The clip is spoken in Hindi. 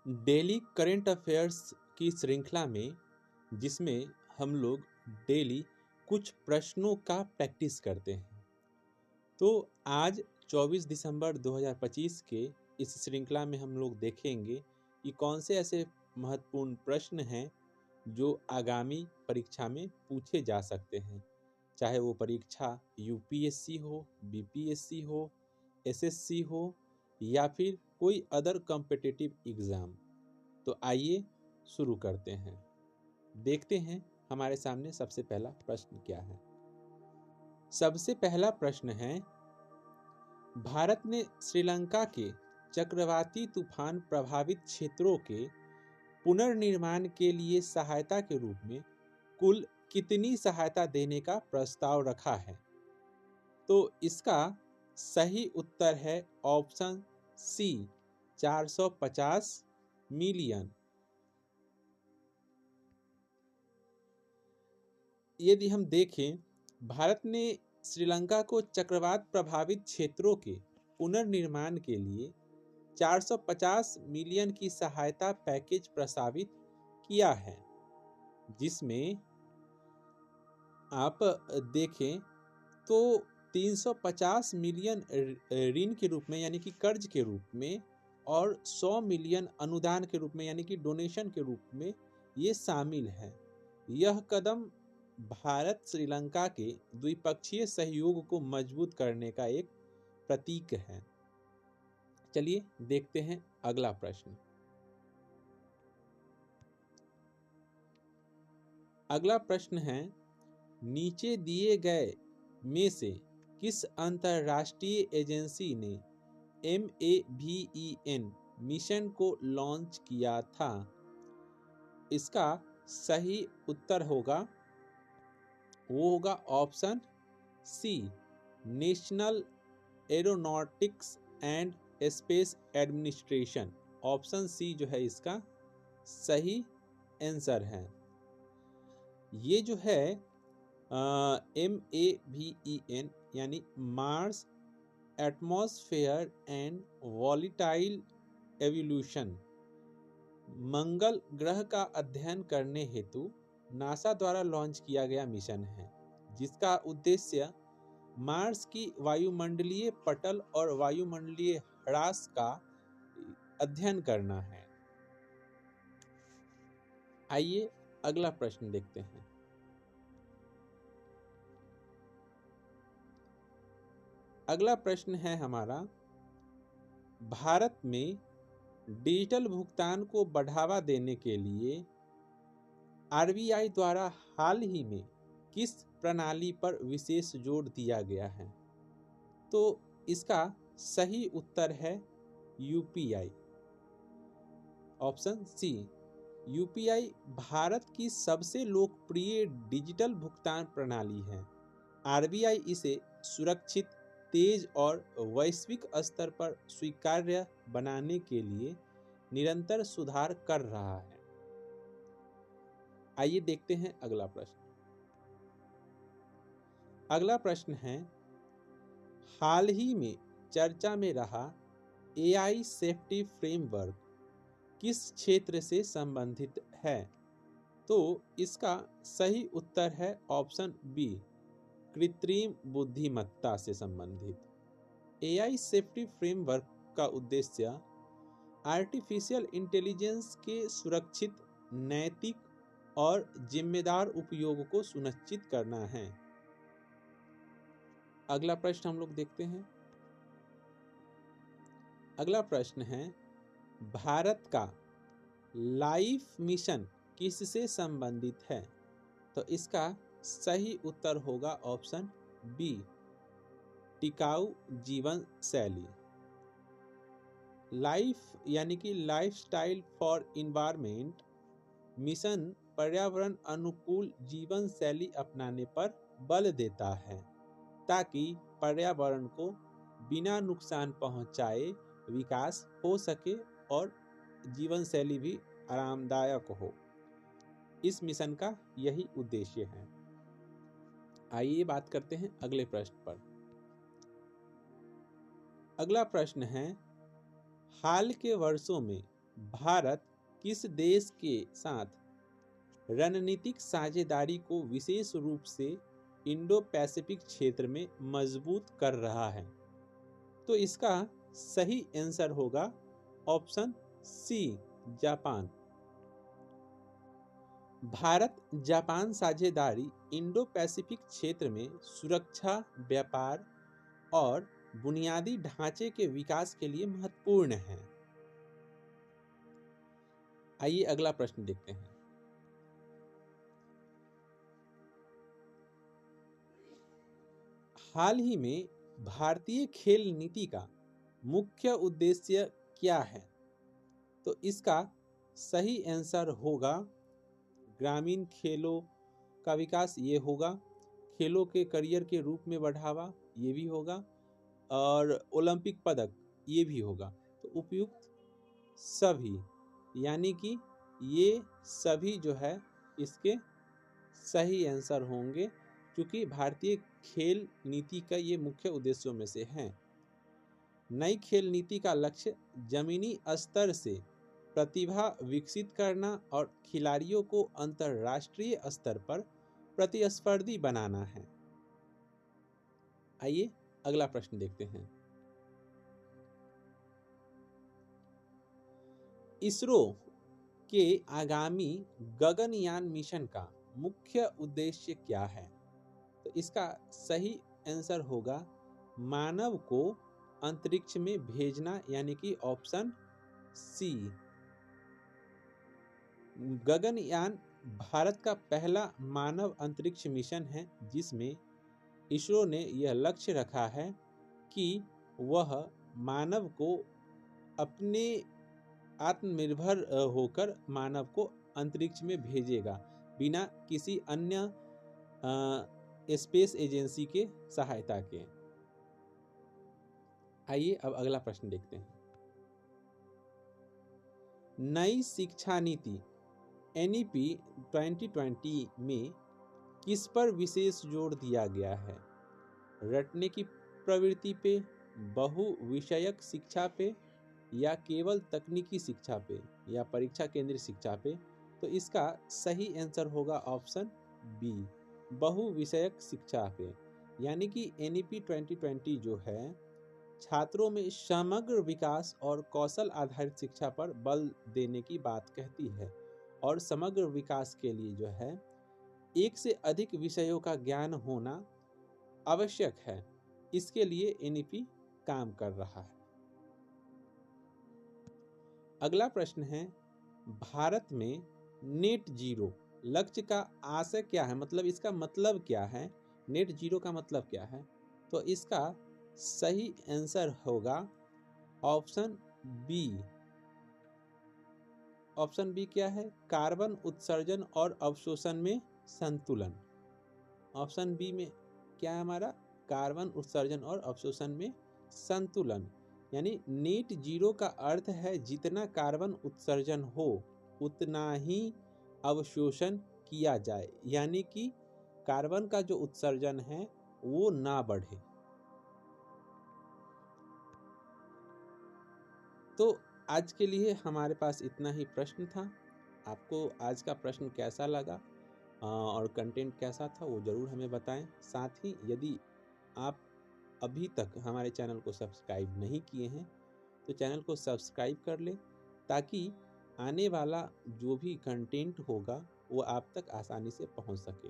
डेली करंट अफेयर्स की श्रृंखला में जिसमें हम लोग डेली कुछ प्रश्नों का प्रैक्टिस करते हैं। तो आज 24 दिसंबर 2025 के इस श्रृंखला में हम लोग देखेंगे कि कौन से ऐसे महत्वपूर्ण प्रश्न हैं जो आगामी परीक्षा में पूछे जा सकते हैं, चाहे वो परीक्षा यूपीएससी हो, बीपीएससी हो, एसएससी हो या फिर कोई अदर कॉम्पिटिटिव एग्ज़ाम। तो आइए शुरू करते हैं। देखते हैं हमारे सामने सबसे पहला प्रश्न क्या है। सबसे पहला प्रश्न है, भारत ने श्रीलंका के चक्रवाती तूफान प्रभावित क्षेत्रों के पुनर्निर्माण के लिए सहायता के रूप में कुल कितनी सहायता देने का प्रस्ताव रखा है? तो इसका सही उत्तर है ऑप्शन सी, 450 मिलियन। यदि हम देखें, भारत ने श्रीलंका को चक्रवात प्रभावित क्षेत्रों के पुनर्निर्माण के लिए 450 मिलियन की सहायता पैकेज प्रस्तावित किया है, जिसमें आप देखें तो 350 मिलियन ऋण के रूप में यानी कि कर्ज के रूप में और 100 मिलियन अनुदान के रूप में यानी कि डोनेशन के रूप में ये शामिल है। यह कदम भारत श्रीलंका के द्विपक्षीय सहयोग को मजबूत करने का एक प्रतीक है। चलिए देखते हैं अगला प्रश्न। अगला प्रश्न है, नीचे दिए गए में से किस अंतरराष्ट्रीय एजेंसी ने MAVEN मिशन को लॉन्च किया था? इसका सही उत्तर होगा option C, National Aeronautics and Space Administration. Option C जो है इसका सही आंसर है। ये जो है MAVEN यानी Mars atmosphere and volatile evolution, मंगल ग्रह का अध्ययन करने हेतु नासा द्वारा लॉन्च किया गया मिशन है, जिसका उद्देश्य मार्स की वायुमंडलीय पटल और वायुमंडलीय ह्रास का अध्ययन करना है। आइए अगला प्रश्न देखते हैं। अगला प्रश्न है हमारा, भारत में डिजिटल भुगतान को बढ़ावा देने के लिए RBI द्वारा हाल ही में किस प्रणाली पर विशेष जोर दिया गया है? तो इसका सही उत्तर है UPI। Option C, UPI Bharat की सबसे लोकप्रिय डिजिटल भुगतान प्रणाली है। RBI इसे सुरक्षित, तेज और वैश्विक स्तर पर स्वीकार्य बनाने के लिए निरंतर सुधार कर रहा है। आइए देखते हैं अगला प्रश्न। अगला प्रश्न है, हाल ही में चर्चा में रहा AI सेफ्टी फ्रेमवर्क किस क्षेत्र से संबंधित है? तो इसका सही उत्तर है ऑप्शन बी, कृत्रिम बुद्धिमत्ता से संबंधित। AI सेफ्टी फ्रेमवर्क का उद्देश्य आर्टिफिशियल इंटेलिजेंस के सुरक्षित, नैतिक और जिम्मेदार उपयोग को सुनिश्चित करना है। अगला प्रश्न हम लोग देखते हैं। अगला प्रश्न है, भारत का लाइफ मिशन किससे संबंधित है? तो इसका सही उत्तर होगा ऑप्शन बी, टिकाऊ जीवन शैली। लाइफ यानी कि लाइफस्टाइल फॉर इन्वायरमेंट मिशन पर्यावरण अनुकूल जीवन शैली अपनाने पर बल देता है, ताकि पर्यावरण को बिना नुकसान पहुंचाए विकास हो सके और जीवन शैली भी आरामदायक हो। इस मिशन का यही उद्देश्य है। आइए बात करते हैं अगले प्रश्न पर। अगला प्रश्न है, हाल के वर्षों में भारत किस देश के साथ रणनीतिक साझेदारी को विशेष रूप से इंडो पैसिफिक क्षेत्र में मजबूत कर रहा है? तो इसका सही आंसर होगा option C, Japan. Bharat Japan साझेदारी इंडो पैसिफिक क्षेत्र में सुरक्षा, व्यापार और बुनियादी ढांचे के विकास के लिए महत्वपूर्ण है। आइए अगला प्रश्न देखते हैं। हाल ही में भारतीय खेल नीति का मुख्य उद्देश्य क्या है? तो इसका सही आंसर होगा ग्रामीण खेलों का विकास, ये होगा। खेलों के करियर के रूप में बढ़ावा, ये भी होगा। और ओलंपिक पदक, ये भी होगा। तो उपयुक्त सभी, यानी कि ये सभी जो है इसके सही आंसर होंगे, क्योंकि भारतीय खेल नीति का ये मुख्य उद्देश्यों में से है। नई खेल नीति का लक्ष्य जमीनी स्तर से प्रतिभा विकसित करना और खिलाड़ियों को अंतर्राष्ट्रीय स्तर पर प्रतिस्पर्धी बनाना है। आइए अगला प्रश्न देखते हैं। इसरो के आगामी गगनयान मिशन का मुख्य उद्देश्य क्या है? तो इसका सही आंसर होगा मानव को अंतरिक्ष में भेजना, यानी कि ऑप्शन सी। गगनयान भारत का पहला मानव अंतरिक्ष मिशन है, जिसमें इसरो ने यह लक्ष्य रखा है कि वह मानव को अपने आत्मनिर्भर होकर मानव को अंतरिक्ष में भेजेगा, बिना किसी अन्य स्पेस एजेंसी के सहायता के। आइए अब अगला प्रश्न देखते हैं। नई शिक्षा नीति NEP 2020 में किस पर विशेष जोर दिया गया है? रटने की प्रवृत्ति पे, बहुविषयक शिक्षा पे, या केवल तकनीकी शिक्षा पे, या परीक्षा केंद्रित शिक्षा पे? तो इसका सही आंसर होगा ऑप्शन बी, बहुविषयक शिक्षा पे। यानी कि NEP 2020 जो है छात्रों में समग्र विकास और कौशल आधारित शिक्षा पर बल देने की बात कहती है, और समग्र विकास के लिए जो है एक से अधिक विषयों का ज्ञान होना आवश्यक है। इसके लिए NEP काम कर रहा है। अगला प्रश्न है, भारत में नेट जीरो लक्ष्य का आशय क्या है? मतलब इसका मतलब क्या है? नेट जीरो का मतलब क्या है? तो इसका सही आंसर होगा ऑप्शन बी। ऑप्शन बी क्या है? कार्बन उत्सर्जन और अवशोषण में संतुलन। ऑप्शन बी में क्या है हमारा? कार्बन उत्सर्जन और अवशोषण में संतुलन। यानी नेट जीरो का अर्थ है जितना कार्बन उत्सर्जन हो उतना ही अवशोषण किया जाए, यानी कि कार्बन का जो उत्सर्जन है वो ना बढ़े। तो आज के लिए हमारे पास इतना ही प्रश्न था। आपको आज का प्रश्न कैसा लगा और कंटेंट कैसा था वो ज़रूर हमें बताएं। साथ ही यदि आप अभी तक हमारे चैनल को सब्सक्राइब नहीं किए हैं तो चैनल को सब्सक्राइब कर लें, ताकि आने वाला जो भी कंटेंट होगा वो आप तक आसानी से पहुंच सके।